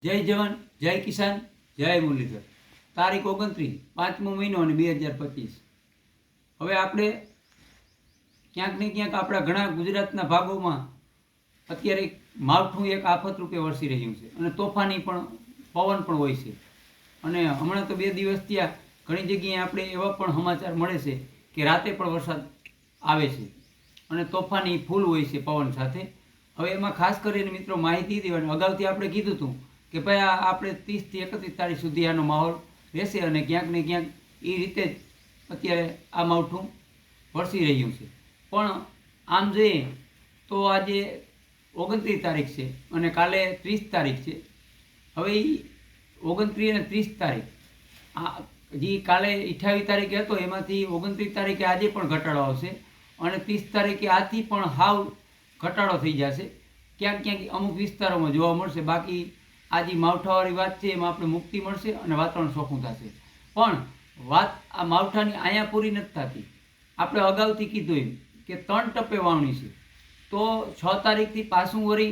જય જવાન, જય કિસાન, જય મુરલીધર. તારીખ 29, 5મો મહિનો અને 2025. હવે આપણે ક્યાંક ને ક્યાંક આપણા ઘણા ગુજરાતના ભાગોમાં અત્યારે માવઠું એક આફત રૂપે વરસી રહ્યું છે અને તોફાની પણ પવન પણ હોય છે. અને હમણાં તો 2 દિવસ ત્યાં ઘણી જગ્યાએ આપણે એવા પણ સમાચાર મળે છે કે રાતે પણ વરસાદ આવે છે અને તોફાની ફૂલ હોય છે પવન સાથે. હવે એમાં ખાસ કરીને મિત્રો માહિતી દેવાની, અગાઉથી આપણે કીધું હતું કે ભાઈ આપણે 30 થી 31 તારીખ સુધી આનો માહોલ રહેશે અને ક્યાંક ને ક્યાંક એ રીતે જ અત્યારે આ માવઠું વરસી રહ્યું છે. પણ આમ જોઈએ તો આજે 29 તારીખ છે અને કાલે 30 તારીખ છે. હવે એ 29 અને 30 તારીખ આ જે કાલે 28 તારીખે હતો એમાંથી 29 તારીખે આજે પણ ઘટાડો આવશે અને 30 તારીખે આથી પણ હાવ ઘટાડો થઈ જશે. ક્યાંક ક્યાંક અમુક વિસ્તારોમાં જોવા મળશે. બાકી આ જે માવઠાવાળી વાત છે એમાં આપણે મુક્તિ મળશે અને વાતાવરણ ચોખ્ખું થશે. પણ વાત આ માવઠાની અહીંયા પૂરી નથી થતી. આપણે અગાઉથી કીધું એમ કે 3 ટપ્પે વાવણી છે, તો 6 તારીખથી પાછું વળી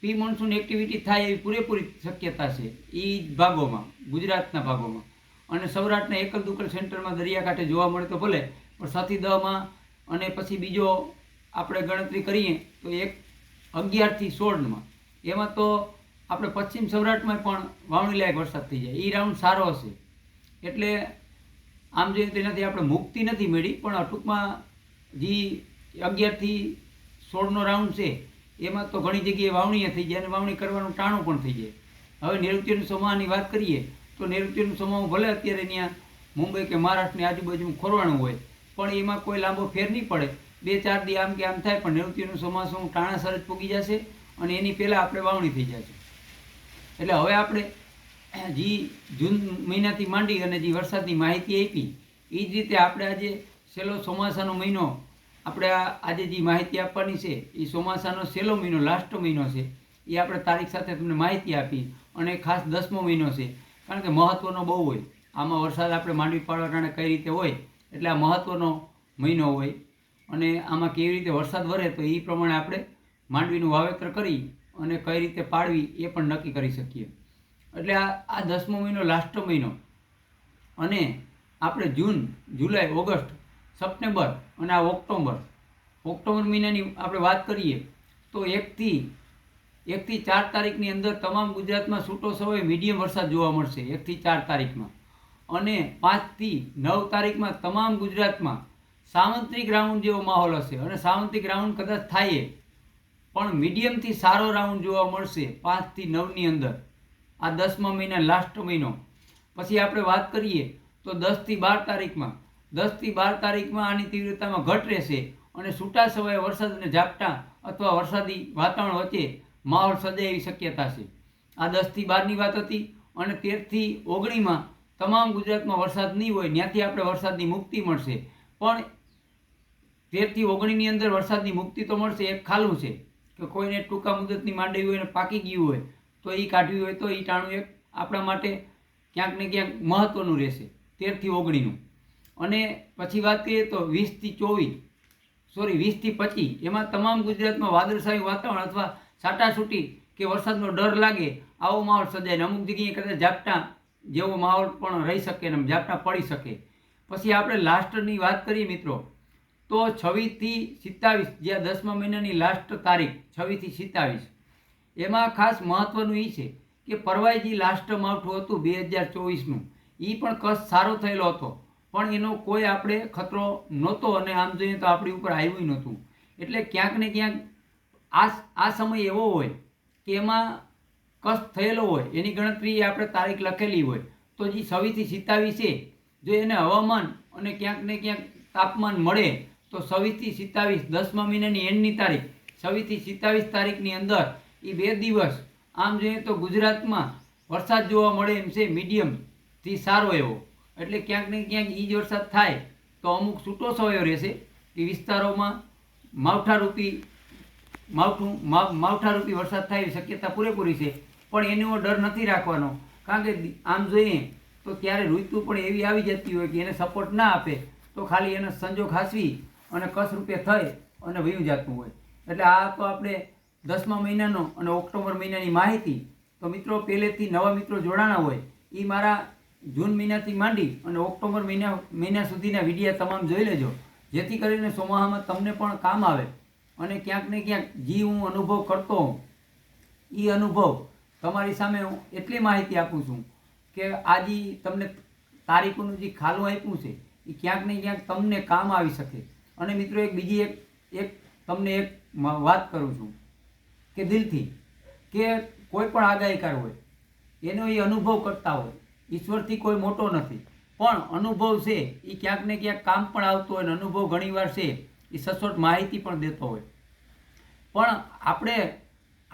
પ્રી મોન્સૂન એક્ટિવિટી થાય એવી પૂરેપૂરી શક્યતા છે એ ભાગોમાં, ગુજરાતના ભાગોમાં. અને સૌરાષ્ટ્રના એકલ દુકલ સેન્ટરમાં દરિયાકાંઠે જોવા મળે તો ભલે, પણ 6 થી 10માં અને પછી બીજો આપણે ગણતરી કરીએ તો 11 થી 16માં એમાં તો આપણે પશ્ચિમ સૌરાષ્ટ્રમાં પણ વાવણી લાયક વરસાદ થઈ જાય. એ રાઉન્ડ સારો હશે. એટલે આમ જોઈએ તેનાથી આપણે મુક્તિ નથી મળી, પણ ટૂંકમાં જે 11 થી 16નો રાઉન્ડ છે એમાં તો ઘણી જગ્યાએ વાવણી થઈ જાય અને વાવણી કરવાનું ટાણું પણ થઈ જાય. હવે નૈઋત્યનું ચોમાસાની વાત કરીએ તો નૈઋત્યનું ચોમાસું ભલે અત્યારે ત્યાં મુંબઈ કે મહારાષ્ટ્રની આજુબાજુમાં ખોરવાનું હોય, પણ એમાં કોઈ લાંબો ફેર નહીં પડે. 2-4 દી આમ કે આમ થાય, પણ નૈઋત્યનું ચોમાસું ટાણાસર જ પૂગી જશે અને એની પહેલાં આપણે વાવણી થઈ જશે. એટલે હવે આપણે જે જૂન મહિનાથી માંડી અને જે વરસાદની માહિતી આપી એ જ રીતે આપણે આજે છેલ્લો ચોમાસાનો મહિનો આપણે આજે જે માહિતી આપવાની છે એ ચોમાસાનો છેલ્લો મહિનો, લાસ્ટ મહિનો છે એ આપણે તારીખ સાથે તમને માહિતી આપી. અને ખાસ 10મો મહિનો છે, કારણ કે મહત્ત્વનો બહુ હોય આમાં. વરસાદ આપણે માંડવી પાડવા ટાણે કઈ રીતે હોય એટલે આ મહત્ત્વનો મહિનો હોય અને આમાં કેવી રીતે વરસાદ વરે તો એ પ્રમાણે આપણે માંડવીનું વાવેતર કરી અને કઈ રીતે પાડવી એ પણ નક્કી કરી શકીએ. એટલે આ 10મો મહિનો, લાસ્ટ મહિનો. અને આપણે જૂન, જુલાઈ, ઓગસ્ટ, સપ્ટેમ્બર અને આ ઓક્ટોબર મહિનાની આપણે વાત કરીએ તો 1 થી 4 તારીખની અંદર તમામ ગુજરાતમાં છૂટો છવાયો મીડિયમ વરસાદ જોવા મળશે 1 થી 4 તારીખમાં. અને 5 થી 9 તારીખમાં તમામ ગુજરાતમાં સાવંત્રિક રાઉન્ડ જેવો માહોલ હશે. અને સાવંત્રિક રાઉન્ડ કદાચ થાય પણ મીડિયમથી સારો રાઉન્ડ જોવા મળશે 5 થી 9ની અંદર. આ 10મા મહિના, લાસ્ટ મહિનો. પછી આપણે વાત કરીએ તો 10 થી 12 તારીખમાં 10 થી 12 તારીખમાં આની તીવ્રતામાં ઘટ રહેશે અને છૂટા છવાયા વરસાદ અને ઝાપટા અથવા વરસાદી વાતાવરણ વચ્ચે માહોલ સર્જાય એવી શક્યતા છે. આ 10 થી 12ની વાત હતી. અને 13 થી 19માં તમામ ગુજરાતમાં વરસાદ નહીં હોય, ત્યાંથી આપણે વરસાદની મુક્તિ મળશે. પણ 13 થી 19ની અંદર વરસાદની મુક્તિ તો મળશે. એક ખાલું છે કે કોઈને ટૂંકા મુદતની માંડવી હોય અને પાકી ગયું હોય તો એ કાઢવી હોય તો એ ટાણું એક આપણા માટે ક્યાંક ને ક્યાંક મહત્ત્વનું રહેશે 13 થી 19નું. અને પછી વાત કરીએ તો 20 થી 25 એમાં તમામ ગુજરાતમાં વાદળછાયું વાતાવરણ અથવા છાટાછૂટી કે વરસાદનો ડર લાગે આવો માહોલ સર્જાય. અમુક જગ્યાએ કદાચ ઝાપટા જેવો માહોલ પણ રહી શકે ને ઝાપટા પડી શકે. પછી આપણે લાસ્ટની વાત કરીએ મિત્રો તો 26 થી 27, જે 10મા મહિનાની લાસ્ટ તારીખ 26 થી 27, એમાં ખાસ મહત્ત્વનું એ છે કે પરવાઈ જે લાસ્ટ માવઠું હતું 2024નું એ પણ કચ્છ સારો થયેલો હતો, પણ એનો કોઈ આપણે ખતરો નહોતો અને આમ જોઈએ તો આપણી ઉપર આવ્યું નહોતું. એટલે ક્યાંક ને ક્યાંક આ સમય એવો હોય કે એમાં કચ્છ થયેલો હોય, એની ગણતરી આપણે તારીખ લખેલી હોય તો જે 26 થી 27 છે, જો એને હવામાન અને ક્યાંક ને ક્યાંક તાપમાન મળે તો 26 થી 27, 10મા મહિનાની એન્ડની તારીખ 26 થી 27 તારીખની અંદર એ 2 દિવસ આમ જોઈએ તો ગુજરાતમાં વરસાદ જોવા મળે એમ છે, મીડિયમથી સારો એવો. એટલે ક્યાંક ને ક્યાંક એ જ વરસાદ થાય તો અમુક છૂટો છવાયો રહેશે એ વિસ્તારોમાં માવઠારૂપી વરસાદ થાય એવી શક્યતા પૂરેપૂરી છે. પણ એનો ડર નથી રાખવાનો, કારણ કે આમ જોઈએ તો ત્યારે ઋતુ પણ એવી આવી જતી હોય કે એને સપોર્ટ ના આપે તો ખાલી એને સંજોગ હાંસવી અને કસરૂપે થઈ અને વયું જતું હોય. એટલે આ તો આપણે 10મા મહિનાનો અને ઓક્ટોબર મહિનાની માહિતી તો મિત્રો પહેલેથી નવા મિત્રો જોડાણા હોય એ મારા જૂન મહિનાથી માંડી અને ઓક્ટોબર મહિના સુધીના વિડીયા તમામ જોઈ લેજો, જેથી કરીને ચોમાસામાં તમને પણ કામ આવે. અને ક્યાંક ને ક્યાંક જે હું અનુભવ કરતો હોઉં એ અનુભવ તમારી સામે હું એટલી માહિતી આપું છું કે આ જે તમને તારીખોનું જે ખાલું આપ્યું છે એ ક્યાંક ને ક્યાંક તમને કામ આવી શકે. અને મિત્રો એક તમને એક વાત કરું છું કે દિલથી કે કોઈ પણ આગાહીકાર હોય એનો એ અનુભવ કરતા હોય, ઈશ્વરથી કોઈ મોટો નથી, પણ અનુભવ છે એ ક્યાંક ને ક્યાંક કામ પણ આવતો હોય. અને અનુભવ ઘણીવાર છે એ સચોટ માહિતી પણ દેતો હોય. પણ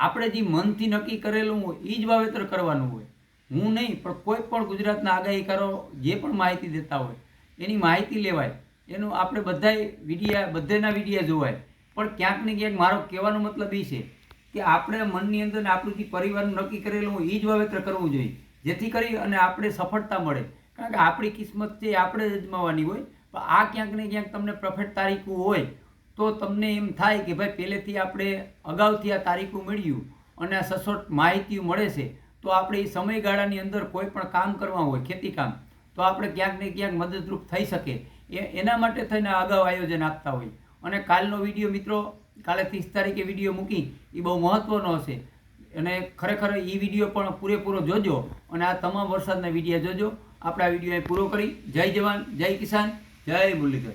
આપણે જે મનથી નક્કી કરેલું હોય એ જ વાવેતર કરવાનું હોય. હું નહીં પણ કોઈ પણ ગુજરાતના આગાહીકારો જે પણ માહિતી દેતા હોય એની માહિતી લેવાય, એનું આપણે બધાના વિડીયા જોવાય. પણ ક્યાંક ને ક્યાંક મારો કહેવાનો મતલબ એ છે કે આપણે મનની અંદર આપણું જે પરિવારનું નક્કી કરેલું હોય એ જ વાવેતર કરવું જોઈએ, જેથી કરી અને આપણે સફળતા મળે. કારણ કે આપણી કિસ્મત છે આપણે જ અજમાવવાની હોય. પણ આ ક્યાંક ને ક્યાંક તમને પરફેક્ટ તારીખો હોય તો તમને એમ થાય કે ભાઈ પહેલેથી આપણે અગાઉથી આ તારીખો મળ્યું અને આ સચોટ માહિતી મળે છે, તો આપણે એ સમયગાળાની અંદર કોઈ પણ કામ કરવા હોય, ખેતી કામ, તો આપણે ક્યાંક ને ક્યાંક મદદરૂપ થઈ શકે. એના માટે થઈને અગાઉ આયોજન આપતા હોય. અને કાલનો વિડીયો મિત્રો, કાલે 30 તારીખે વિડીયો મૂકી એ બહુ મહત્ત્વનો હશે. અને ખરેખર એ વિડીયો પણ પૂરેપૂરો જોજો અને આ તમામ વરસાદના વિડીયો જોજો. આપણે આ વિડીયો અહીં પૂરો કરી. જય જવાન, જય કિસાન, જય મુરલીધર.